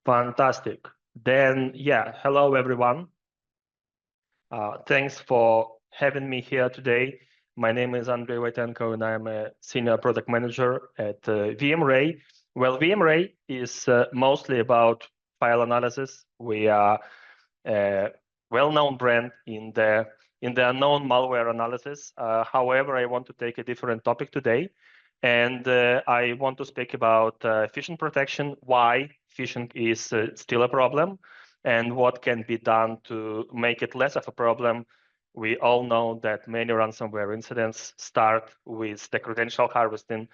Fantastic. Then, yeah, hello everyone. Thanks for having me here today. My name is Andrei Waitenko, and I'm a senior product manager at VMray. Well, VMray is mostly about file analysis. We are a well-known brand in the unknown malware analysis. However, I want to take a different topic today, and I want to speak about phishing protection, why phishing is still a problem, and what can be done to make it less of a problem. We all know that many ransomware incidents start with the credential harvesting,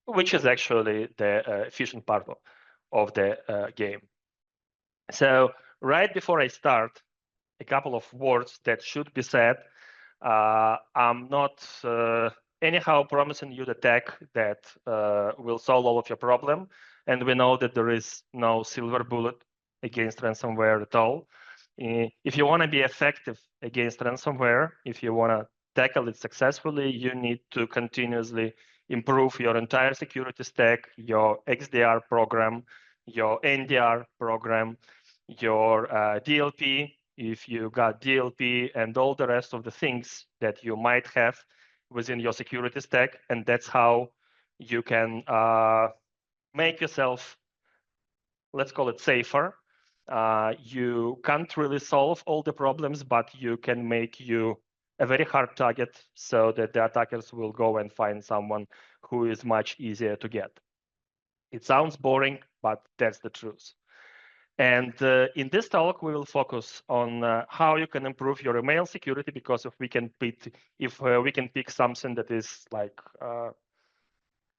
which is actually the phishing part of the game. So right before I start, a couple of words that should be said. I'm not anyhow promising you the tech that will solve all of your problem. And we know that there is no silver bullet against ransomware at all. If you want to be effective against ransomware, if you want to tackle it successfully, you need to continuously improve your entire security stack, your XDR program, your NDR program, your DLP, if you got DLP and all the rest of the things that you might have within your security stack. And that's how you can make yourself, let's call it, safer. You can't really solve all the problems, but you can make you a very hard target so that the attackers will go and find someone who is much easier to get. It sounds boring, but that's the truth. And in this talk, we will focus on how you can improve your email security, because if we can pick something that is like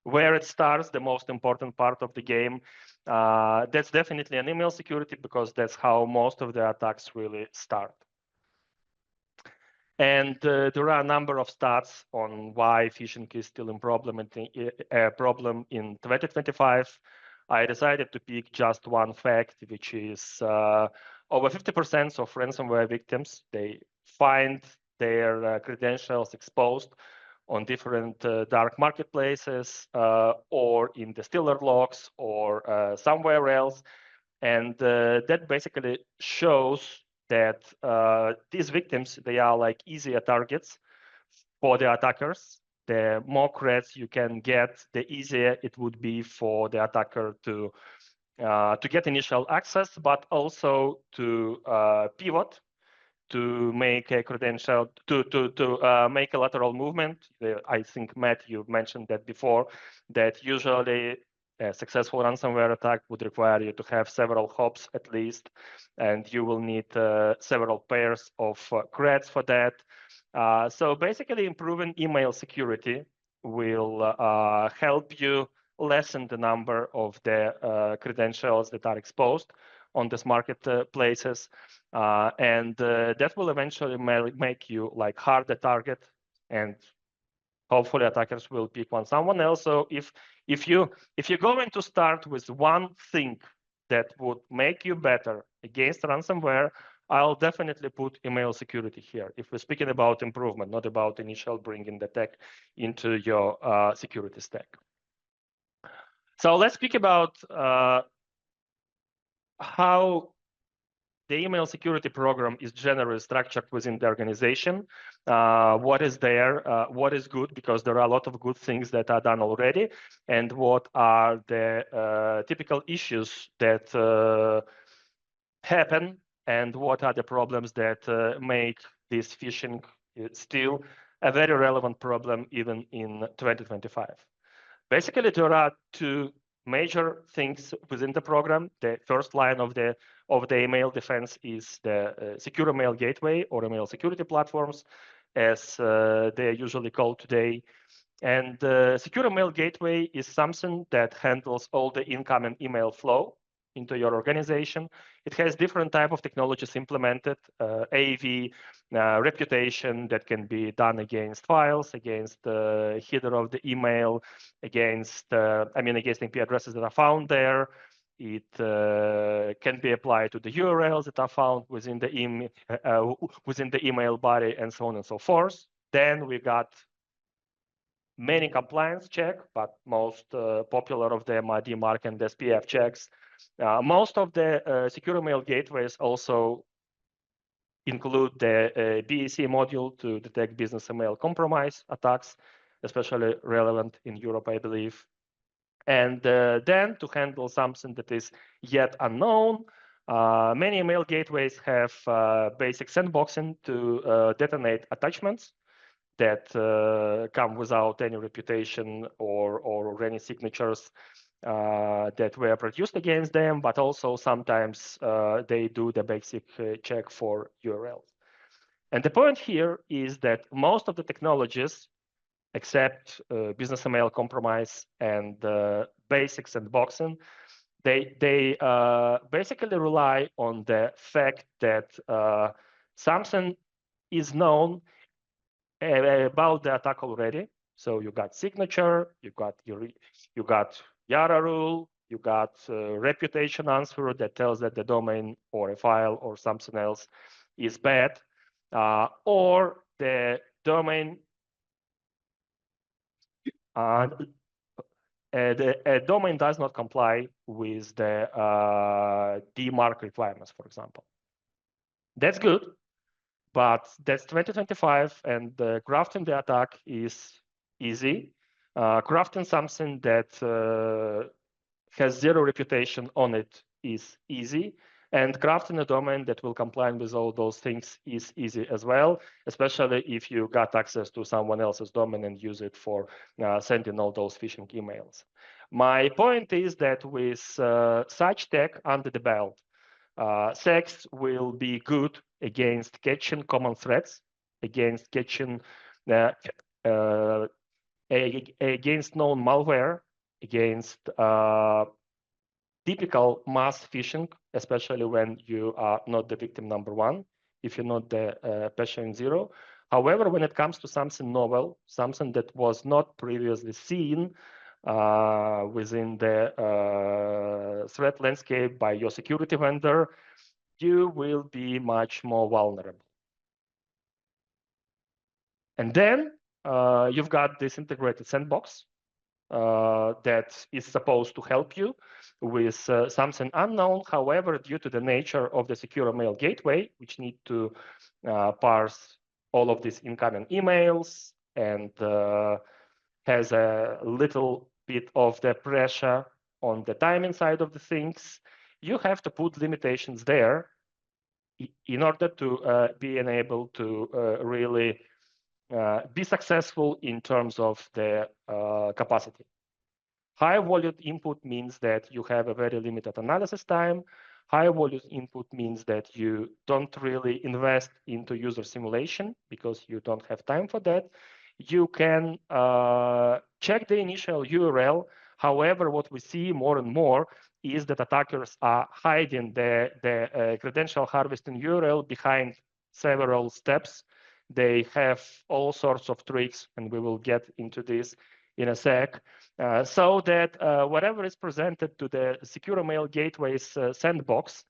where it starts, the most important part of the game, that's definitely an email security, because that's how most of the attacks really start. And there are a number of stats on why phishing is still a problem in 2025. I decided to pick just one fact, which is over 50% of ransomware victims, they find their credentials exposed on different dark marketplaces or in the stealer logs or somewhere else. And that basically shows that these victims, they are like easier targets for the attackers. The more creds you can get, the easier it would be for the attacker to get initial access, but also to pivot, to make a credential, to make a lateral movement. I think, Matt, you mentioned that before, that usually a successful ransomware attack would require you to have several hops at least, and you will need several pairs of creds for that. So basically, improving email security will help you lessen the number of the credentials that are exposed on these marketplaces, and that will eventually make you like harder target, and hopefully attackers will pick someone else. So if you're going to start with one thing that would make you better against ransomware, I'll definitely put email security here. If we're speaking about improvement, not about initial bringing the tech into your security stack. So let's speak about how the email security program is generally structured within the organization. What is there, what is good, because there are a lot of good things that are done already, and what are the typical issues that happen, and what are the problems that make this phishing still a very relevant problem even in 2025. Basically, there are two major things within the program. The first line of the email defense is the secure email gateway, or email security platforms, as they are usually called today. And the secure email gateway is something that handles all the incoming email flow into your organization. It has different type of technologies implemented, AV, reputation that can be done against files, against the header of the email, against IP addresses that are found there. It can be applied to the URLs that are found within the email body, and so on and so forth. Then we got many compliance check, but most popular of them are DMARC and SPF checks. Most of the secure mail gateways also include the BEC module to detect business email compromise attacks, especially relevant in Europe, I believe. And then to handle something that is yet unknown, many email gateways have basic sandboxing to detonate attachments that come without any reputation or any signatures that were produced against them, but also sometimes they do the basic check for URLs. And the point here is that most of the technologies, except business email compromise and basic sandboxing, they basically rely on the fact that something is known about the attack already. So you got signature, you got Yara rule, you got reputation answer that tells that the domain or a file or something else is bad, or the domain the domain does not comply with the DMARC requirements, for example. That's good, but that's 2025, and crafting the attack is easy. Crafting something that has zero reputation on it is easy. And crafting a domain that will comply with all those things is easy as well, especially if you got access to someone else's domain and use it for sending all those phishing emails. My point is that with such tech under the belt, SEX will be good against catching common threats, against catching against known malware, against typical mass phishing, especially when you are not the victim number one, if you're not the patient zero. However, when it comes to something novel, something that was not previously seen within the threat landscape by your security vendor, you will be much more vulnerable. And then you've got this integrated sandbox that is supposed to help you with something unknown. However, due to the nature of the secure mail gateway, which need to parse all of these incoming emails and has a little bit of the pressure on the timing side of the things, you have to put limitations there in order to be able to really be successful in terms of the capacity. High volume input means that you have a very limited analysis time. High volume input means that you don't really invest into user simulation because you don't have time for that. You can check the initial URL. However, what we see more and more is that attackers are hiding the credential harvesting URL behind several steps. They have all sorts of tricks, and we will get into this in a sec, so that whatever is presented to the secure mail gateway's sandbox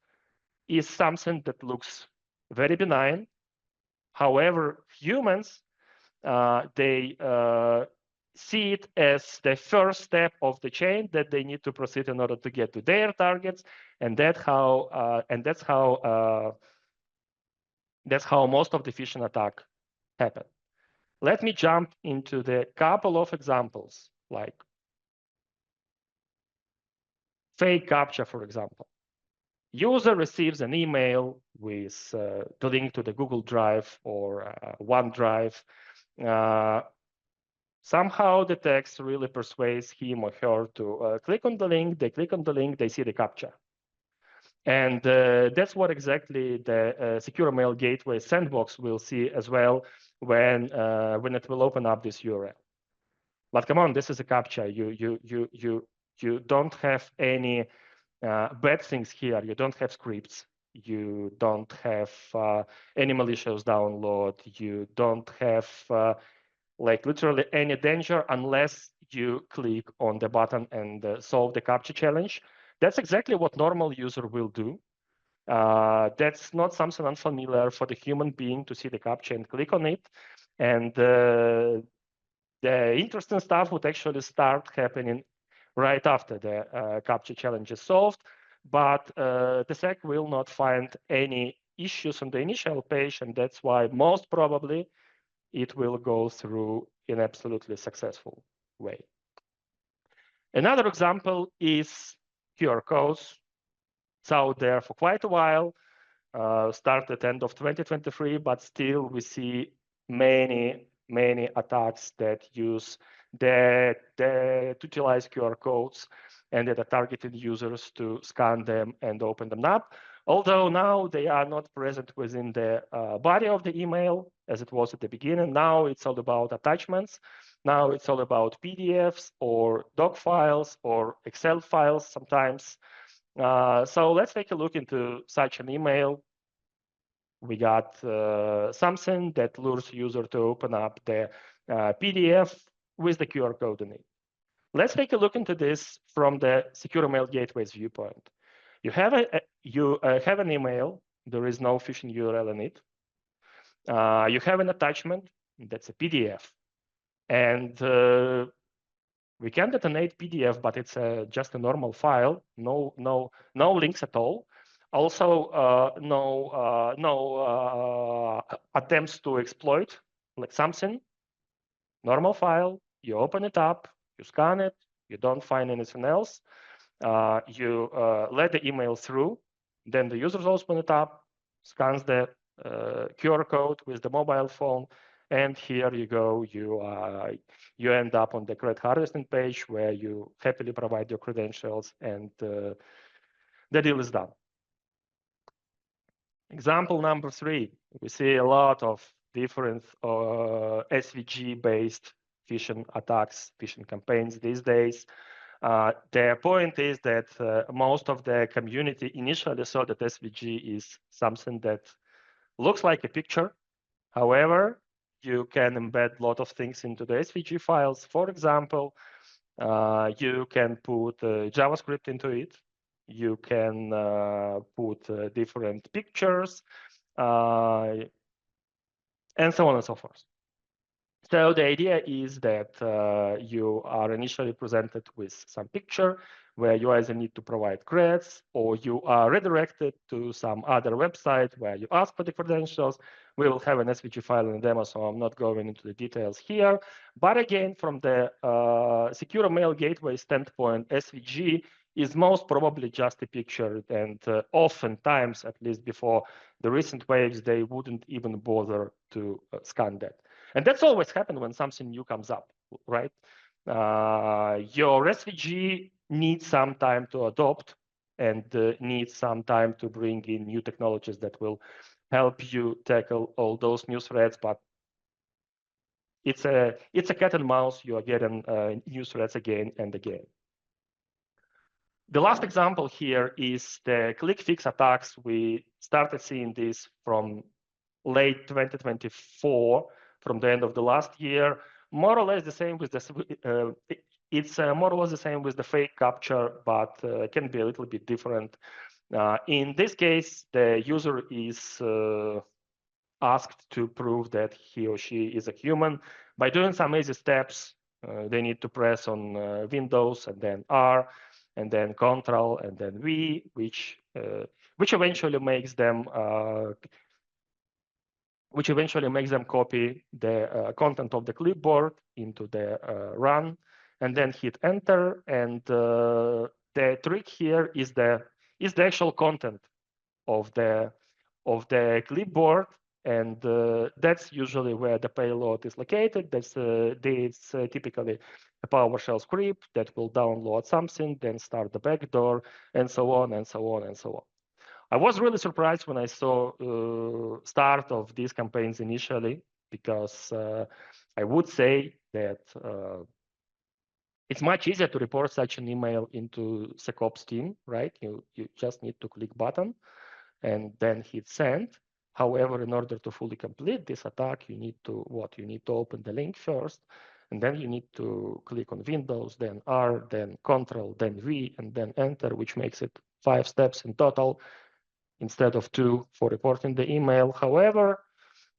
is something that looks very benign. However, humans, they see it as the first step of the chain that they need to proceed in order to get to their targets, and that's how most of the phishing attack happen. Let me jump into the couple of examples, like fake CAPTCHA, for example. User receives an email with the link to the Google Drive or OneDrive. Somehow the text really persuades him or her to click on the link. They click on the link, they see the CAPTCHA. And that's what exactly the secure mail gateway sandbox will see as well when it will open up this URL. But come on, this is a CAPTCHA. You don't have any bad things here. You don't have scripts. You don't have any malicious download. You don't have like literally any danger unless you click on the button and solve the CAPTCHA challenge. That's exactly what normal user will do. That's not something unfamiliar for the human being to see the CAPTCHA and click on it. And the interesting stuff would actually start happening right after the CAPTCHA challenge is solved. but the SEC will not find any issues on the initial page, and that's why most probably it will go through in absolutely successful way. Another example is QR codes. It's out there for quite a while, started end of 2023, but still we see many attacks that use that utilize QR codes and that are targeted users to scan them and open them up. Although now they are not present within the body of the email as it was at the beginning. Now it's all about attachments. Now it's all about PDFs or doc files or Excel files sometimes. So let's take a look into such an email. We got something that lures user to open up the PDF with the QR code in it. Let's take a look into this from the secure mail gateway's viewpoint. You have have an email. There is no phishing URL in it. You have an attachment that's a PDF, and we can detonate PDF, but it's just a normal file. No links at all. Also, no attempts to exploit like something. Normal file. You open it up. You scan it. You don't find anything else. You let the email through. Then the users open it up, scans the QR code with the mobile phone, and here you go. You end up on the credit harvesting page where you happily provide your credentials, and the deal is done. Example number 3, we see a lot of different SVG-based phishing attacks, phishing campaigns these days. The point is that most of the community initially saw that SVG is something that looks like a picture. However, you can embed a lot of things into the SVG files. For example, you can put JavaScript into it. You can put different pictures, and so on and so forth. So the idea is that you are initially presented with some picture where you either need to provide credits or you are redirected to some other website where you ask for the credentials. We will have an SVG file in the demo, so I'm not going into the details here. But again, from the secure mail gateway standpoint, SVG is most probably just a picture, and oftentimes, at least before the recent waves, they wouldn't even bother to scan that. And that's always happened when something new comes up, right? Your SVG needs some time to adopt and needs some time to bring in new technologies that will help you tackle all those new threats. But it's a cat and mouse. You are getting new threats again and again. The last example here is the click fix attacks. We started seeing this from late 2024, from the end of the last year. More or less the same with the it's more or less the same with the fake capture, but can be a little bit different. In this case, the user is asked to prove that he or she is a human by doing some easy steps. They need to press on Windows and then R and then Control and then V, which eventually makes them copy the content of the clipboard into the run, and then hit enter. And the trick here is the actual content of the clipboard, and that's usually where the payload is located. That's typically a PowerShell script that will download something, then start the backdoor, and so on and so on and so on. I was really surprised when I saw start of these campaigns initially, because I would say that it's much easier to report such an email into SecOps team, right? You just need to click button and then hit send. However, in order to fully complete this attack, you need to open the link first, and then you need to click on Windows, then R, then Control, then V, and then enter, which makes it 5 steps in total, instead of 2 for reporting the email. However,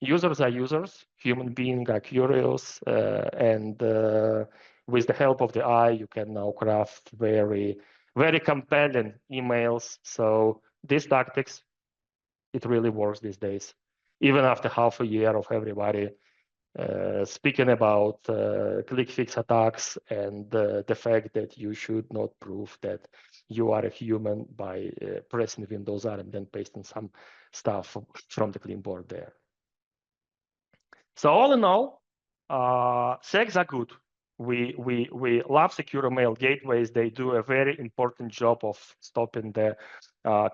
users are users, human beings are curious, and with the help of the AI, you can now craft very very compelling emails. So these tactics, it really works these days, even after half a year of everybody speaking about click fix attacks and the fact that you should not prove that you are a human by pressing Windows R and then pasting some stuff from the clipboard there. So all in all, SEGs are good. We love secure mail gateways. They do a very important job of stopping the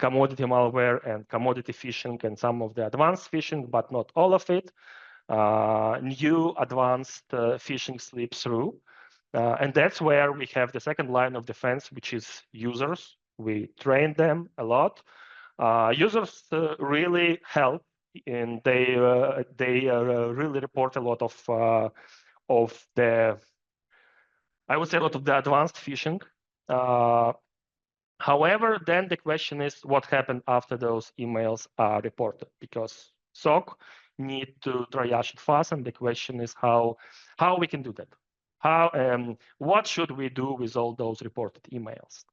commodity malware and commodity phishing and some of the advanced phishing, but not all of it. New advanced phishing slips through. And that's where we have the second line of defense, which is users. We train them a lot. Users really help, and they really report a lot of the, I would say, a lot of the advanced phishing. However, then the question is what happened after those emails are reported, because SOC need to triage it fast, and the question is how we can do that. What should we do with all those reported emails?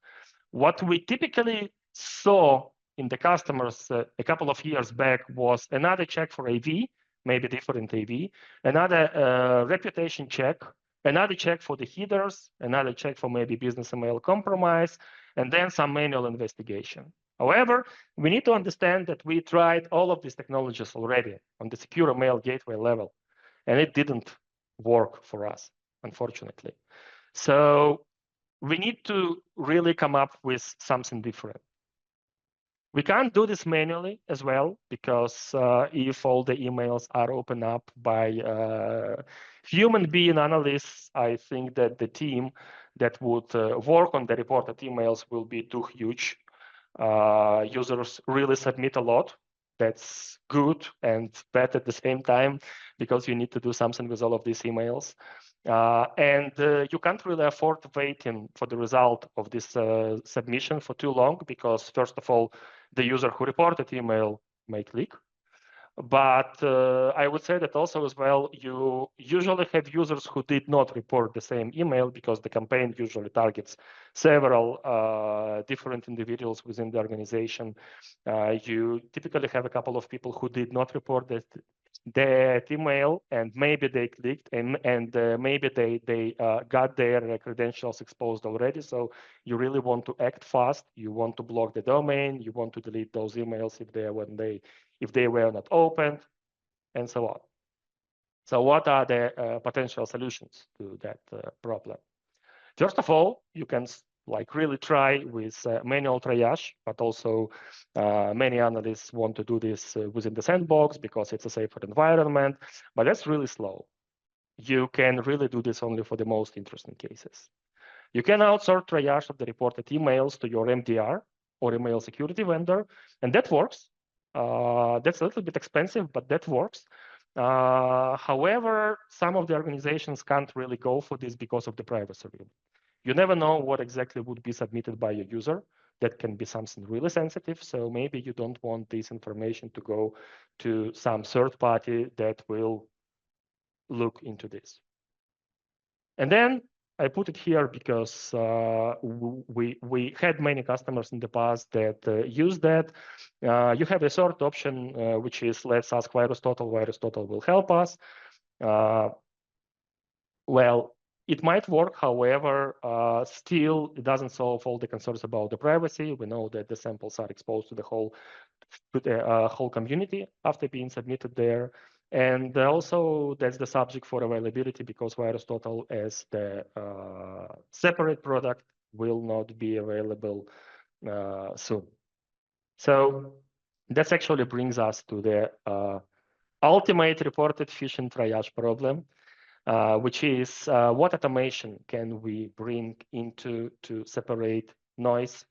What we typically saw in the customers a couple of years back was another check for AV, maybe different AV, another reputation check, another check for the headers, another check for maybe business email compromise, and then some manual investigation. However, we need to understand that we tried all of these technologies already on the secure mail gateway level, and it didn't work for us, unfortunately. So we need to really come up with something different. We can't do this manually as well, because if all the emails are opened up by human being analysts, I think that the team that would work on the reported emails will be too huge. Users really submit a lot. That's good and bad at the same time, because you need to do something with all of these emails. And you can't really afford waiting for the result of this submission for too long, because first of all, the user who reported email may click. But I would say that also as well, you usually have users who did not report the same email, because the campaign usually targets several different individuals within the organization. You typically have a couple of people who did not report that email, and maybe they clicked, and maybe they got their credentials exposed already. So you really want to act fast. You want to block the domain. You want to delete those emails if they were not opened, and so on. So what are the potential solutions to that problem? First of all, you can really try with manual triage, but also many analysts want to do this within the sandbox because it's a safer environment, but that's really slow. You can really do this only for the most interesting cases. You can outsource triage of the reported emails to your MDR or email security vendor, and that works. That's a little bit expensive, but that works. However, some of the organizations can't really go for this because of the privacy rule. You never know what exactly would be submitted by a user. That can be something really sensitive. So maybe you don't want this information to go to some third party that will look into this. And then I put it here because we had many customers in the past that use that. You have a third option, which is let's ask VirusTotal. VirusTotal will help us. Well, it might work, however, still it doesn't solve all the concerns about the privacy. We know that the samples are exposed to the whole community after being submitted there. And also that's the subject for availability, because VirusTotal as the separate product will not be available soon. So that actually brings us to the ultimate reported phishing triage problem. Which is what automation can we bring into to separate noise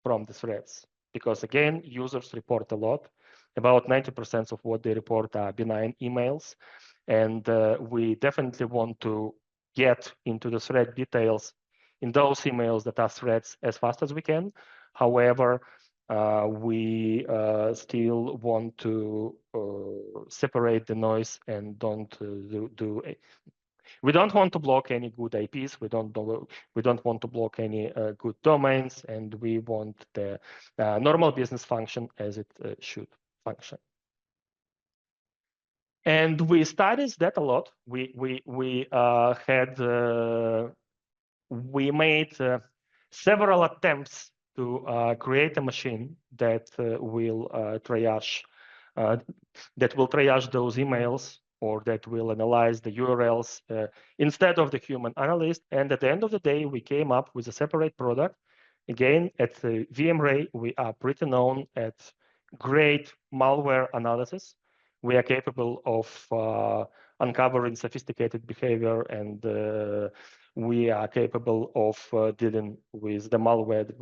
from the threats? Because again, users report a lot. About 90% of what they report are benign emails. And we definitely want to get into the threat details in those emails that are threats as fast as we can. However, we still want to separate the noise and don't We don't want to block any good IPs. We don't want to block any good domains, and we want the normal business function as it should function. And we studied that a lot. We made several attempts to create a machine that will triage those emails, or that will analyze the URLs instead of the human analyst. And at the end of the day, we came up with a separate product. Again, at VMRay, we are pretty known at great malware analysis. We are capable of uncovering sophisticated behavior, and we are capable of dealing with the malware,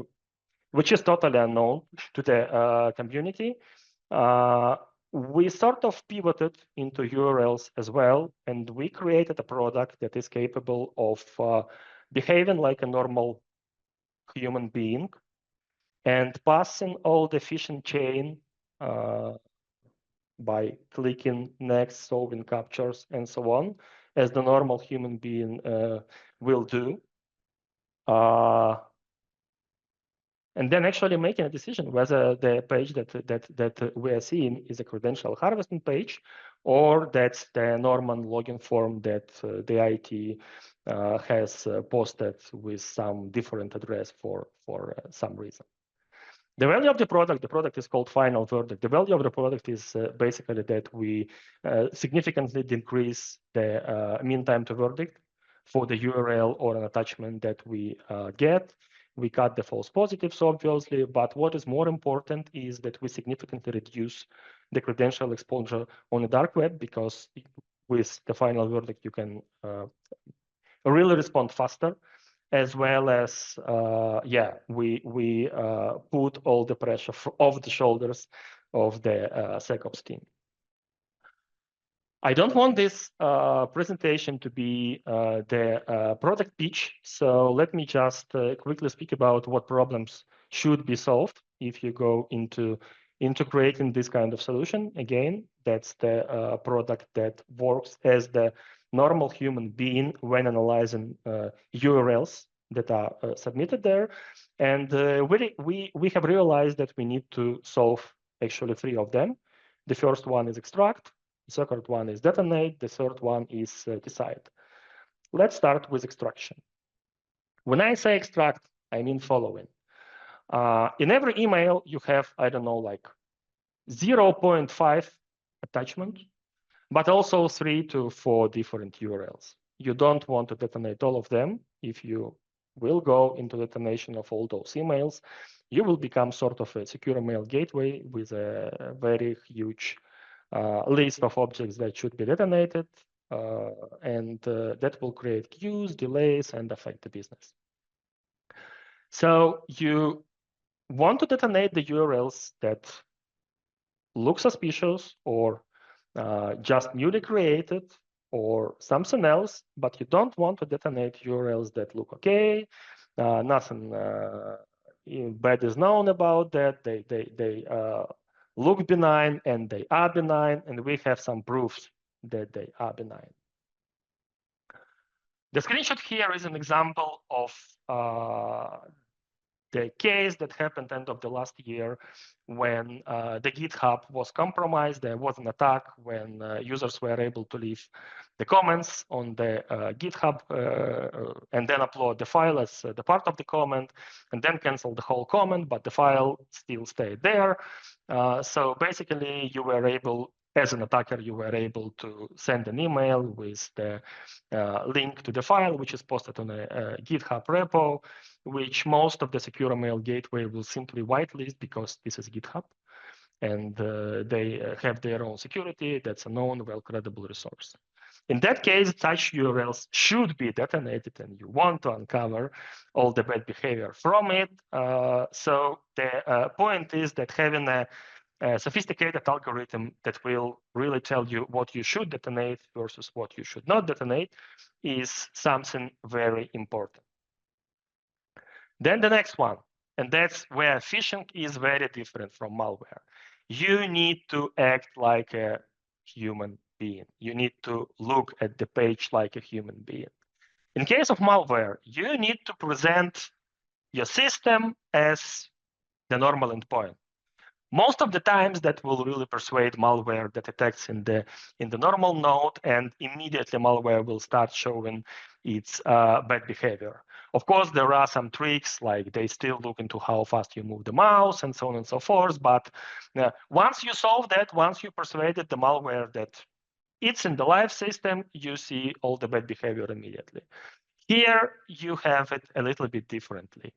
which is totally unknown to the community. We sort of pivoted into URLs as well, and we created a product that is capable of behaving like a normal human being and passing all the phishing chain by clicking next, solving captures, and so on, as the normal human being will do. And then actually making a decision whether the page that we are seeing is a credential harvesting page, or that's the normal login form that the IT has posted with some different address for some reason. The value of the product is called final verdict. The value of the product is basically that we significantly decrease the mean time to verdict for the URL or an attachment that we get. We cut the false positives, obviously, but what is more important is that we significantly reduce the credential exposure on the dark web, because with the final verdict, you can really respond faster, as well as, we put all the pressure off the shoulders of the SecOps team. I don't want this presentation to be the product pitch, so let me just quickly speak about what problems should be solved if you go into creating this kind of solution. Again, that's the product that works as the normal human being when analyzing URLs that are submitted there. And we have realized that we need to solve actually 3 of them. The first one is extract. The second one is detonate. The third one is decide. Let's start with extraction. When I say extract, I mean following. In every email, you have, I don't know, like 0.5 attachment, but also 3 to 4 different URLs. You don't want to detonate all of them. If you will go into detonation of all those emails, you will become sort of a secure mail gateway with a very huge list of objects that should be detonated, and that will create queues, delays, and affect the business. So you want to detonate the URLs that look suspicious, or just newly created, or something else, but you don't want to detonate URLs that look okay, nothing bad is known about that, they look benign, and they are benign, and we have some proofs that they are benign. The screenshot here is an example of the case that happened end of the last year when the GitHub was compromised. There was an attack when users were able to leave the comments on the GitHub and then upload the file as the part of the comment, and then cancel the whole comment, but the file still stayed there. So basically, you were able, as an attacker, you were able to send an email with the link to the file, which is posted on a GitHub repo, which most of the secure mail gateway will simply whitelist, because this is GitHub, and they have their own security. That's a known, well-credible resource. In that case, such URLs should be detonated, and you want to uncover all the bad behavior from it. So the point is that having a sophisticated algorithm that will really tell you what you should detonate versus what you should not detonate is something very important. Then the next one, and that's where phishing is very different from malware. You need to act like a human being. You need to look at the page like a human being. In case of malware, you need to present your system as the normal endpoint. Most of the times that will really persuade malware that attacks in the normal node, and immediately malware will start showing its bad behavior. Of course, there are some tricks, like they still look into how fast you move the mouse and so on and so forth. But once you solve that, once you persuaded the malware that it's in the live system, you see all the bad behavior immediately. Here, you have it a little bit differently.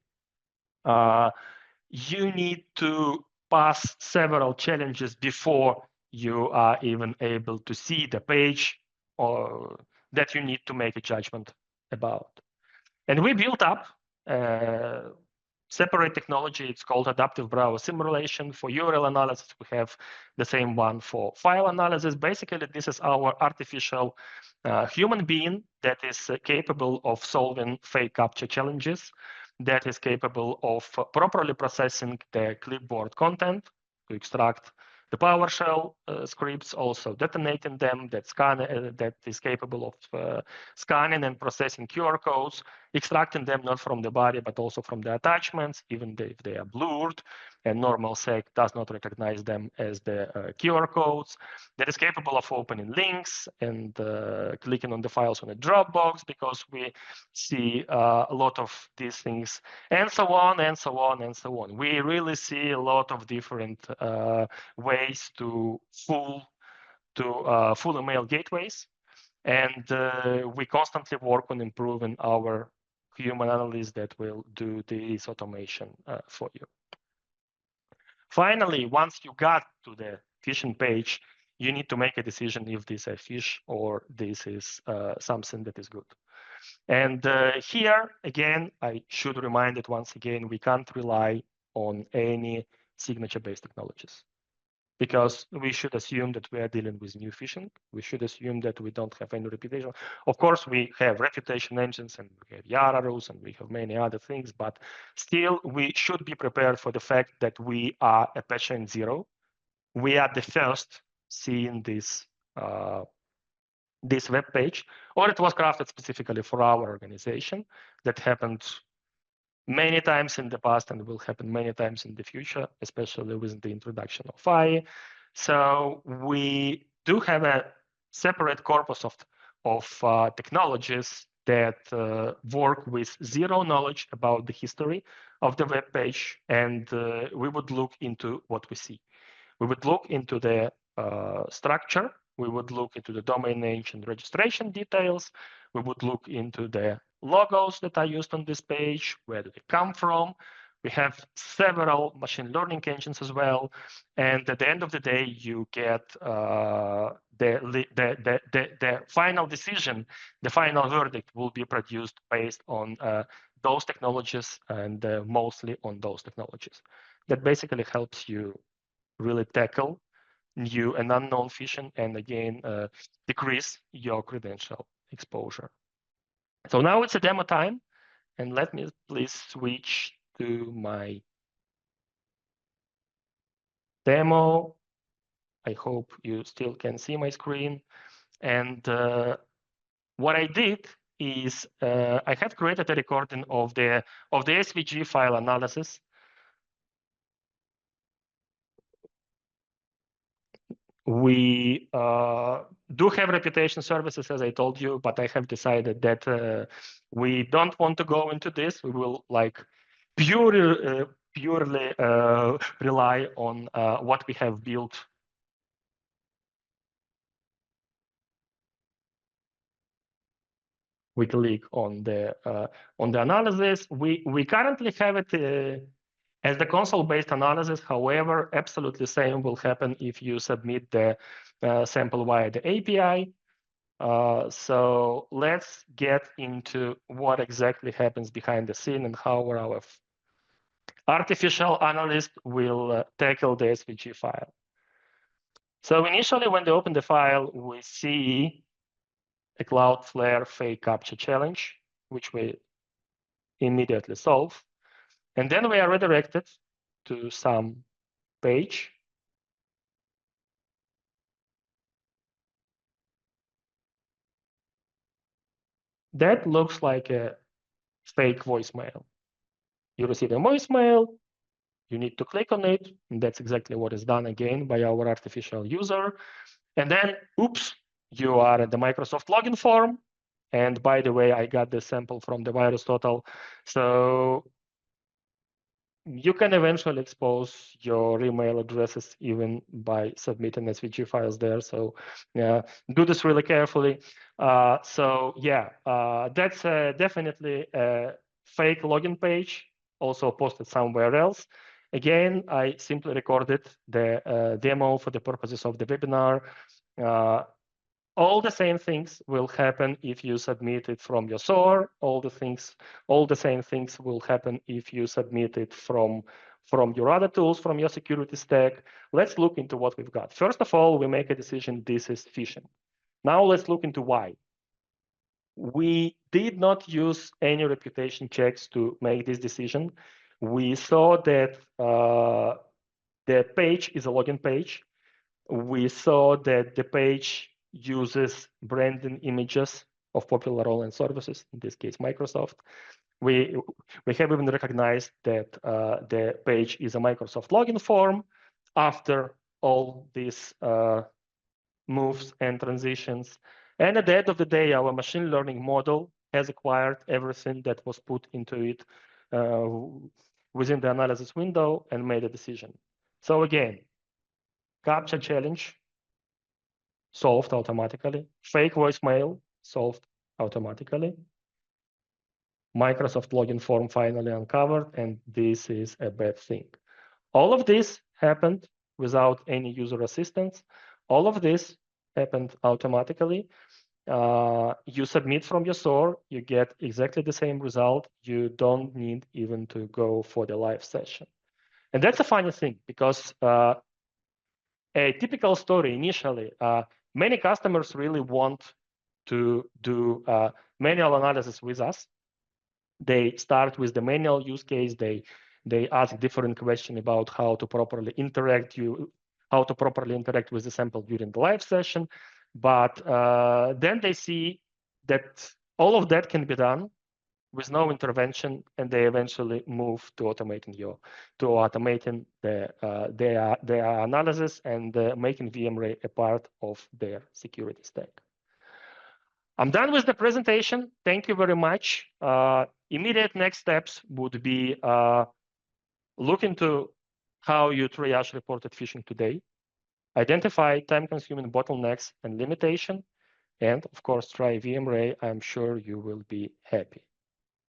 You need to pass several challenges before you are even able to see the page or that you need to make a judgment about. And we built up separate technology. It's called adaptive browser simulation. For URL analysis, we have the same one for file analysis. Basically, this is our artificial human being that is capable of solving fake captcha challenges, that is capable of properly processing the clipboard content to extract the PowerShell scripts, also detonating them, that is capable of scanning and processing QR codes, extracting them not from the body, but also from the attachments, even if they are blurred, and normal sec does not recognize them as the QR codes, that is capable of opening links and clicking on the files on a Dropbox, because we see a lot of these things, and so on, and so on, and so on. We really see a lot of different ways to fool email gateways. And we constantly work on improving our human analysts that will do this automation for you. Finally, once you got to the phishing page, you need to make a decision if this is a phish or this is something that is good. And here, again, I should remind it once again, we can't rely on any signature-based technologies, because we should assume that we are dealing with new phishing. We should assume that we don't have any reputation. Of course, we have reputation engines and we have Yara rules and we have many other things, but still we should be prepared for the fact that we are a patient zero. We are the first seeing this web page, or it was crafted specifically for our organization. That happened many times in the past and will happen many times in the future, especially with the introduction of AI. So we do have a separate corpus of technologies that work with zero knowledge about the history of the web page, and we would look into what we see. We would look into the structure. We would look into the domain name and registration details. We would look into the logos that are used on this page. Where do they come from? We have several machine learning engines as well. And at the end of the day, you get the final decision, the final verdict will be produced based on those technologies, and mostly on those technologies. That basically helps you really tackle new and unknown phishing, and again, decrease your credential exposure. So now it's a demo time, and let me please switch to my demo. I hope you still can see my screen. And what I did is I have created a recording of the SVG file analysis. We do have reputation services, as I told you, but I have decided that we don't want to go into this. We will purely rely on what we have built. We click on the analysis. We currently have it as the console-based analysis. However, absolutely same will happen if you submit the sample via the API. So let's get into what exactly happens behind the scene and how our artificial analyst will tackle the SVG file. So initially, when they open the file, we see a Cloudflare fake captcha challenge, which we immediately solve. And then we are redirected to some page. That looks like a fake voicemail. You receive a voicemail, you need to click on it, and that's exactly what is done again by our artificial user. And then, oops, you are at the Microsoft login form. And by the way, I got this sample from the VirusTotal. So you can eventually expose your email addresses even by submitting SVG files there. So do this really carefully. That's definitely a fake login page, also posted somewhere else. Again, I simply recorded the demo for the purposes of the webinar. All the same things will happen if you submit it from your SOAR. All the same things will happen if you submit it from your other tools, from your security stack. Let's look into what we've got. First of all, we make a decision this is phishing. Now let's look into why. We did not use any reputation checks to make this decision. We saw that the page is a login page. We saw that the page uses branding images of popular online services, in this case, Microsoft. We have even recognized that the page is a Microsoft login form after all these moves and transitions. And at the end of the day, our machine learning model has acquired everything that was put into it within the analysis window and made a decision. So again, captcha challenge solved automatically. Fake voicemail solved automatically. Microsoft login form finally uncovered, and this is a bad thing. All of this happened without any user assistance. All of this happened automatically. You submit from your SOAR, you get exactly the same result. You don't need even to go for the live session. And that's a funny thing because a typical story initially, many customers really want to do manual analysis with us. They start with the manual use case. They ask different questions about how to properly interact with the sample during the live session. But then they see that all of that can be done with no intervention, and they eventually move to automating their analysis and making VMware a part of their security stack. I'm done with the presentation. Thank you very much. Immediate next steps would be look into how you triage reported phishing today, identify time-consuming bottlenecks and limitation, and of course, try VMware. I'm sure you will be happy.